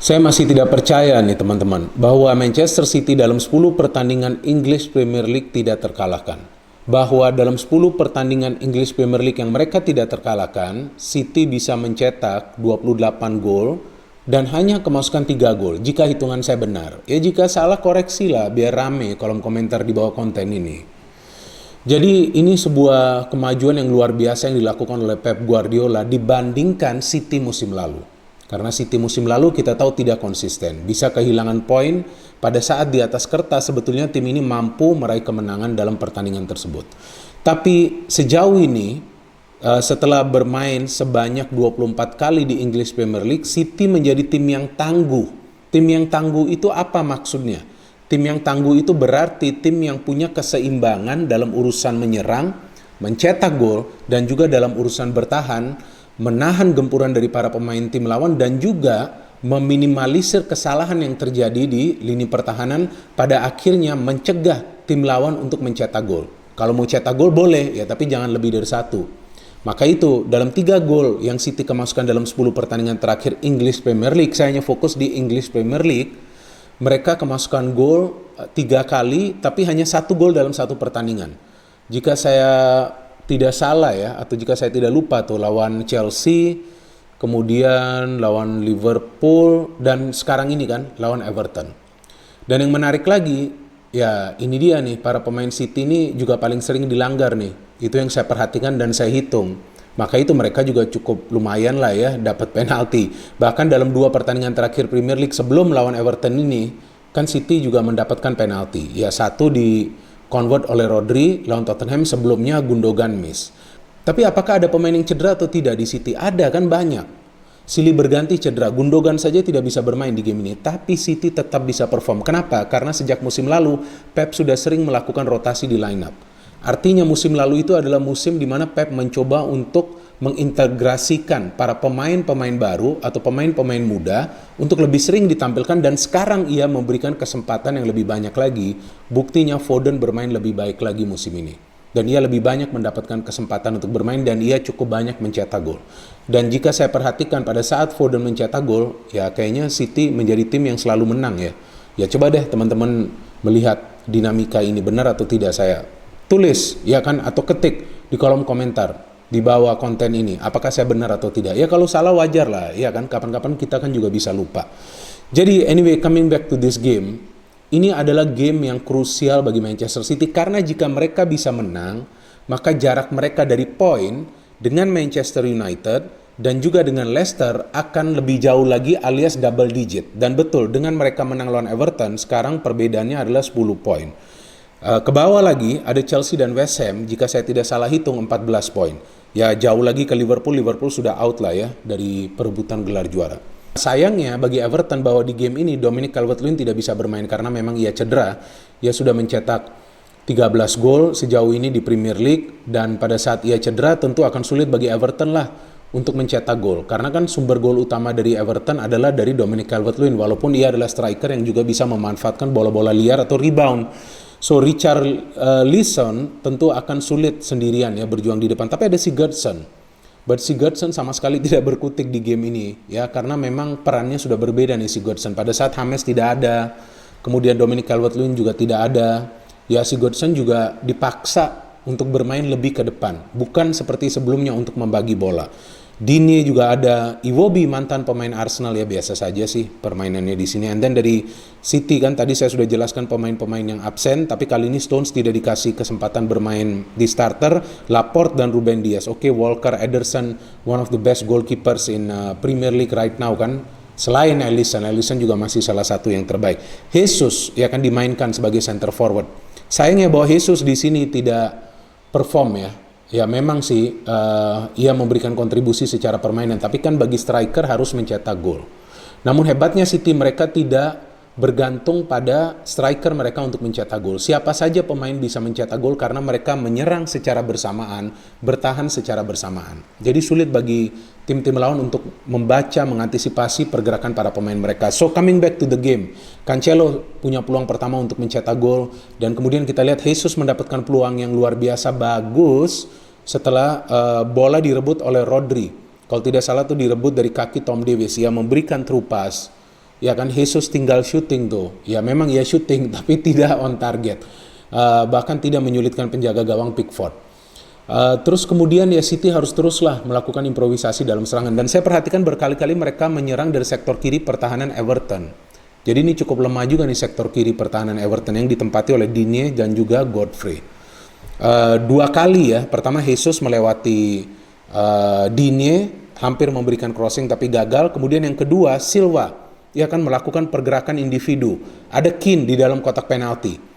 Saya masih tidak percaya nih teman-teman, bahwa Manchester City dalam 10 pertandingan English Premier League tidak terkalahkan. Bahwa dalam 10 pertandingan English Premier League yang mereka tidak terkalahkan, City bisa mencetak 28 gol dan hanya kemasukan 3 gol, jika hitungan saya benar. Ya jika salah koreksi lah, biar rame kolom komentar di bawah konten ini. Jadi ini sebuah kemajuan yang luar biasa yang dilakukan oleh Pep Guardiola dibandingkan City musim lalu. Karena City musim lalu kita tahu tidak konsisten, bisa kehilangan poin pada saat di atas kertas sebetulnya tim ini mampu meraih kemenangan dalam pertandingan tersebut. Tapi sejauh ini setelah bermain sebanyak 24 kali di English Premier League, City menjadi tim yang tangguh. Tim yang tangguh itu apa maksudnya? Tim yang tangguh itu berarti tim yang punya keseimbangan dalam urusan menyerang, mencetak gol, dan juga dalam urusan bertahan, menahan gempuran dari para pemain tim lawan dan juga meminimalisir kesalahan yang terjadi di lini pertahanan, pada akhirnya mencegah tim lawan untuk mencetak gol. Kalau mau cetak gol boleh ya, tapi jangan lebih dari 1. Maka itu dalam 3 gol yang City kemasukan dalam 10 pertandingan terakhir English Premier League, saya hanya fokus di English Premier League, mereka kemasukan gol 3 kali tapi hanya 1 gol dalam 1 pertandingan. Jika saya tidak salah ya, atau jika saya tidak lupa tuh lawan Chelsea, kemudian lawan Liverpool, dan sekarang ini kan lawan Everton. Dan yang menarik lagi, ya ini dia nih, para pemain City ini juga paling sering dilanggar nih. Itu yang saya perhatikan dan saya hitung. Maka itu mereka juga cukup lumayan lah ya dapat penalti. Bahkan dalam 2 pertandingan terakhir Premier League sebelum lawan Everton ini, kan City juga mendapatkan penalti. Ya satu di convert oleh Rodri lawan Tottenham, sebelumnya Gundogan miss. Tapi apakah ada pemain yang cedera atau tidak di City? Ada kan, banyak. Silih berganti cedera. Gundogan saja tidak bisa bermain di game ini, tapi City tetap bisa perform. Kenapa? Karena sejak musim lalu Pep sudah sering melakukan rotasi di line up. Artinya musim lalu itu adalah musim di mana Pep mencoba untuk mengintegrasikan para pemain-pemain baru atau pemain-pemain muda untuk lebih sering ditampilkan, dan sekarang ia memberikan kesempatan yang lebih banyak lagi. Buktinya Foden bermain lebih baik lagi musim ini. Dan ia lebih banyak mendapatkan kesempatan untuk bermain dan ia cukup banyak mencetak gol. Dan jika saya perhatikan pada saat Foden mencetak gol, ya kayaknya City menjadi tim yang selalu menang ya. Ya coba deh teman-teman melihat dinamika ini benar atau tidak, saya tulis ya kan, atau ketik di kolom komentar di bawah konten ini, apakah saya benar atau tidak. Ya kalau salah wajar lah ya kan, kapan-kapan kita kan juga bisa lupa. Jadi anyway, coming back to this game, ini adalah game yang krusial bagi Manchester City, karena jika mereka bisa menang, maka jarak mereka dari poin dengan Manchester United dan juga dengan Leicester akan lebih jauh lagi, alias double digit. Dan betul, dengan mereka menang lawan Everton, sekarang perbedaannya adalah 10 poin. Ke bawah lagi ada Chelsea dan West Ham, jika saya tidak salah hitung 14 poin. Ya jauh lagi ke Liverpool sudah out lah ya dari perebutan gelar juara. Sayangnya bagi Everton bahwa di game ini Dominic Calvert-Lewin tidak bisa bermain karena memang ia cedera. Ia sudah mencetak 13 gol sejauh ini di Premier League, dan pada saat ia cedera tentu akan sulit bagi Everton lah untuk mencetak gol. Karena kan sumber gol utama dari Everton adalah dari Dominic Calvert-Lewin, walaupun ia adalah striker yang juga bisa memanfaatkan bola-bola liar atau rebound. So Richarlison tentu akan sulit sendirian ya berjuang di depan. Tapi ada Sigurdsson. But Sigurdsson sama sekali tidak berkutik di game ini ya, karena memang perannya sudah berbeda nih Sigurdsson. Pada saat James tidak ada, kemudian Dominic Calvert-Lewin juga tidak ada, ya Sigurdsson juga dipaksa untuk bermain lebih ke depan, bukan seperti sebelumnya untuk membagi bola. Digne juga ada, Iwobi mantan pemain Arsenal ya biasa saja sih permainannya di sini. And then dari City kan tadi saya sudah jelaskan pemain-pemain yang absen, tapi kali ini Stones tidak dikasih kesempatan bermain di starter. Laporte dan Ruben Dias. Oke, Walker, Ederson, one of the best goalkeepers in Premier League right now kan. Selain Alisson juga masih salah satu yang terbaik. Jesus ya kan dimainkan sebagai center forward. Sayangnya bahwa Jesus di sini tidak perform ya. Ya memang sih ia memberikan kontribusi secara permainan, tapi kan bagi striker harus mencetak gol. Namun hebatnya City, mereka tidak bergantung pada striker mereka untuk mencetak gol. Siapa saja pemain bisa mencetak gol karena mereka menyerang secara bersamaan, bertahan secara bersamaan. Jadi sulit bagi tim-tim lawan untuk membaca, mengantisipasi pergerakan para pemain mereka. So coming back to the game, Cancelo punya peluang pertama untuk mencetak gol, dan kemudian kita lihat Jesus mendapatkan peluang yang luar biasa bagus setelah bola direbut oleh Rodri. Kalau tidak salah tuh direbut dari kaki Tom Davies, yang memberikan true pass. Ya kan, Jesus tinggal shooting tuh. Ya memang ya shooting tapi tidak on target. Bahkan tidak menyulitkan penjaga gawang Pickford. Terus kemudian ya City harus teruslah melakukan improvisasi dalam serangan. Dan saya perhatikan berkali-kali mereka menyerang dari sektor kiri pertahanan Everton. Jadi ini cukup lemah juga nih sektor kiri pertahanan Everton yang ditempati oleh Digne dan juga Godfrey. Dua kali ya, pertama Jesus melewati Digne, hampir memberikan crossing tapi gagal. Kemudian yang kedua Silva, ia akan melakukan pergerakan individu. Ada Keane di dalam kotak penalti.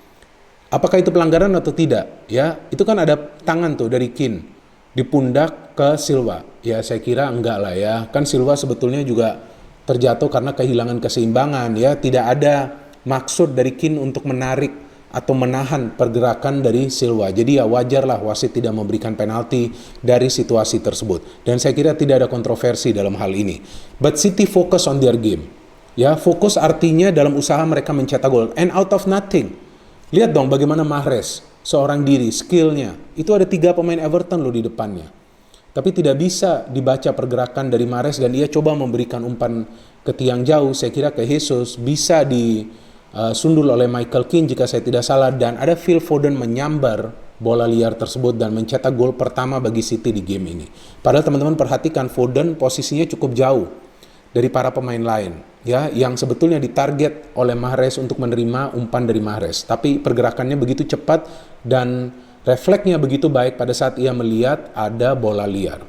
Apakah itu pelanggaran atau tidak? Ya, itu kan ada tangan tuh dari Keane di pundak ke Silva. Ya, saya kira enggak lah ya. Kan Silva sebetulnya juga terjatuh karena kehilangan keseimbangan ya. Tidak ada maksud dari Keane untuk menarik atau menahan pergerakan dari Silva. Jadi ya wajarlah wasit tidak memberikan penalti dari situasi tersebut. Dan saya kira tidak ada kontroversi dalam hal ini. But City focus on their game. Ya, fokus artinya dalam usaha mereka mencetak gol. And out of nothing. Lihat dong bagaimana Mahrez, seorang diri, skillnya. Itu ada 3 pemain Everton loh di depannya. Tapi tidak bisa dibaca pergerakan dari Mahrez dan ia coba memberikan umpan ke tiang jauh. Saya kira ke Jesus bisa disundul oleh Michael Keane jika saya tidak salah. Dan ada Phil Foden menyambar bola liar tersebut dan mencetak gol pertama bagi City di game ini. Padahal teman-teman perhatikan Foden posisinya cukup jauh dari para pemain lain ya, yang sebetulnya ditarget oleh Mahrez untuk menerima umpan dari Mahrez, tapi pergerakannya begitu cepat dan refleksnya begitu baik pada saat ia melihat ada bola liar.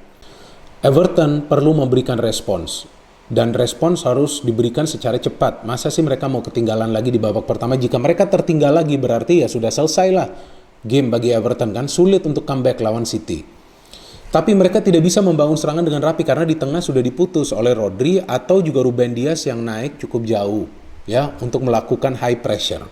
Everton perlu memberikan respons dan respons harus diberikan secara cepat. Masa sih mereka mau ketinggalan lagi di babak pertama? Jika mereka tertinggal lagi berarti ya sudah selesai lah game bagi Everton, kan sulit untuk comeback lawan City. Tapi mereka tidak bisa membangun serangan dengan rapi karena di tengah sudah diputus oleh Rodri atau juga Ruben Dias yang naik cukup jauh ya untuk melakukan high pressure.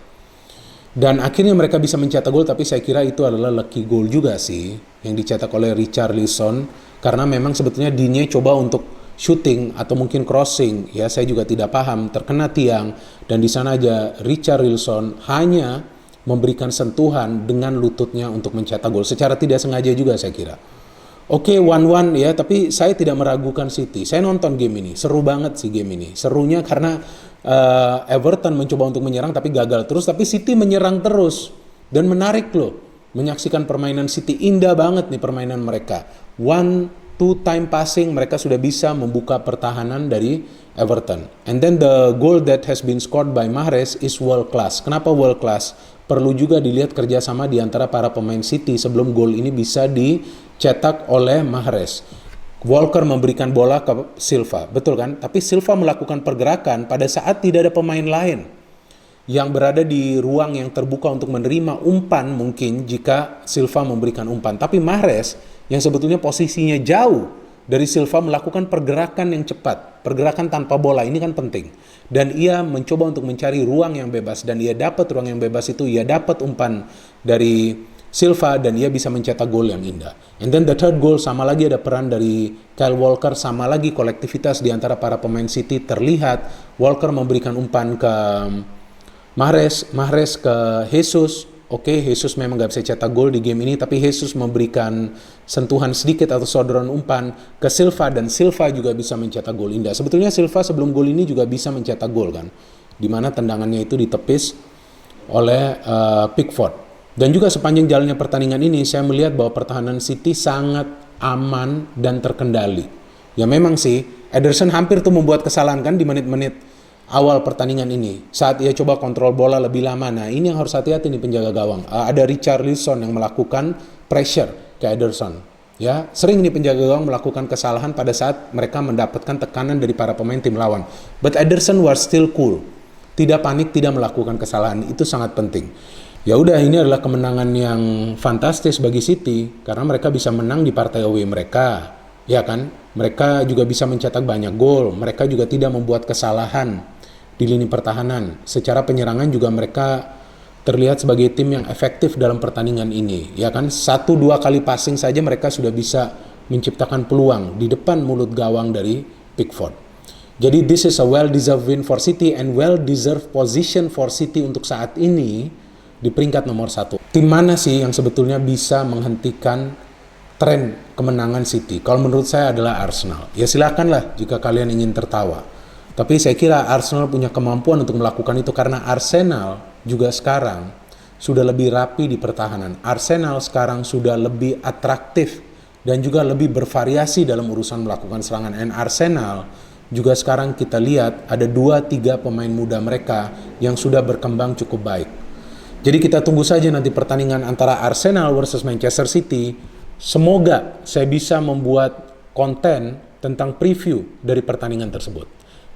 Dan akhirnya mereka bisa mencetak gol, tapi saya kira itu adalah lucky goal juga sih yang dicetak oleh Richarlison karena memang sebetulnya Digne coba untuk shooting atau mungkin crossing ya, saya juga tidak paham, terkena tiang dan di sana aja Richarlison hanya memberikan sentuhan dengan lututnya untuk mencetak gol secara tidak sengaja juga saya kira. Oke, 1-1 ya, tapi saya tidak meragukan City. Saya nonton game ini, seru banget sih game ini. Serunya karena Everton mencoba untuk menyerang tapi gagal terus, tapi City menyerang terus. Dan menarik loh, menyaksikan permainan City. Indah banget nih permainan mereka. 1-2 time passing, mereka sudah bisa membuka pertahanan dari Everton. And then the goal that has been scored by Mahrez is world class. Kenapa world class? Perlu juga dilihat kerjasama di antara para pemain City sebelum gol ini bisa dicetak oleh Mahrez. Walker memberikan bola ke Silva, betul kan? Tapi Silva melakukan pergerakan pada saat tidak ada pemain lain yang berada di ruang yang terbuka untuk menerima umpan mungkin jika Silva memberikan umpan. Tapi Mahrez yang sebetulnya posisinya jauh dari Silva melakukan pergerakan yang cepat. Pergerakan tanpa bola ini kan penting. Dan ia mencoba untuk mencari ruang yang bebas. Dan ia dapat ruang yang bebas itu, ia dapat umpan dari Silva dan ia bisa mencetak gol yang indah. And then the third goal sama lagi ada peran dari Kyle Walker, sama lagi kolektivitas di antara para pemain City terlihat. Walker memberikan umpan ke Mahrez ke Jesus. Oke, Jesus memang gak bisa cetak gol di game ini, tapi Jesus memberikan sentuhan sedikit atau sodoran umpan ke Silva dan Silva juga bisa mencetak gol indah. Sebetulnya Silva sebelum gol ini juga bisa mencetak gol kan, dimana tendangannya itu ditepis oleh Pickford. Dan juga sepanjang jalannya pertandingan ini saya melihat bahwa pertahanan City sangat aman dan terkendali. Ya memang sih Ederson hampir tuh membuat kesalahan kan di menit-menit awal pertandingan ini saat ia coba kontrol bola lebih lama. Nah ini yang harus hati-hati nih penjaga gawang. Ada Richarlison yang melakukan pressure ke Ederson. Ya, sering nih penjaga gawang melakukan kesalahan pada saat mereka mendapatkan tekanan dari para pemain tim lawan. But Ederson was still cool. Tidak panik, tidak melakukan kesalahan. Itu sangat penting. Ya udah, ini adalah kemenangan yang fantastis bagi City karena mereka bisa menang di partai away mereka. Ya kan? Mereka juga bisa mencetak banyak gol. Mereka juga tidak membuat kesalahan di lini pertahanan. Secara penyerangan juga mereka terlihat sebagai tim yang efektif dalam pertandingan ini. Ya kan, 1-2 kali passing saja mereka sudah bisa menciptakan peluang di depan mulut gawang dari Pickford. Jadi this is a well-deserved win for City and well-deserved position for City untuk saat ini di peringkat nomor 1. Tim mana sih yang sebetulnya bisa menghentikan tren kemenangan City? Kalau menurut saya adalah Arsenal. Ya silakanlah jika kalian ingin tertawa. Tapi saya kira Arsenal punya kemampuan untuk melakukan itu karena Arsenal juga sekarang sudah lebih rapi di pertahanan. Arsenal sekarang sudah lebih atraktif dan juga lebih bervariasi dalam urusan melakukan serangan. Dan Arsenal juga sekarang kita lihat ada 2-3 pemain muda mereka yang sudah berkembang cukup baik. Jadi kita tunggu saja nanti pertandingan antara Arsenal versus Manchester City. Semoga saya bisa membuat konten tentang preview dari pertandingan tersebut.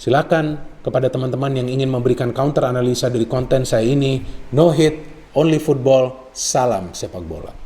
Silakan kepada teman-teman yang ingin memberikan counter analisa dari konten saya ini. No hit, only football, salam sepak bola.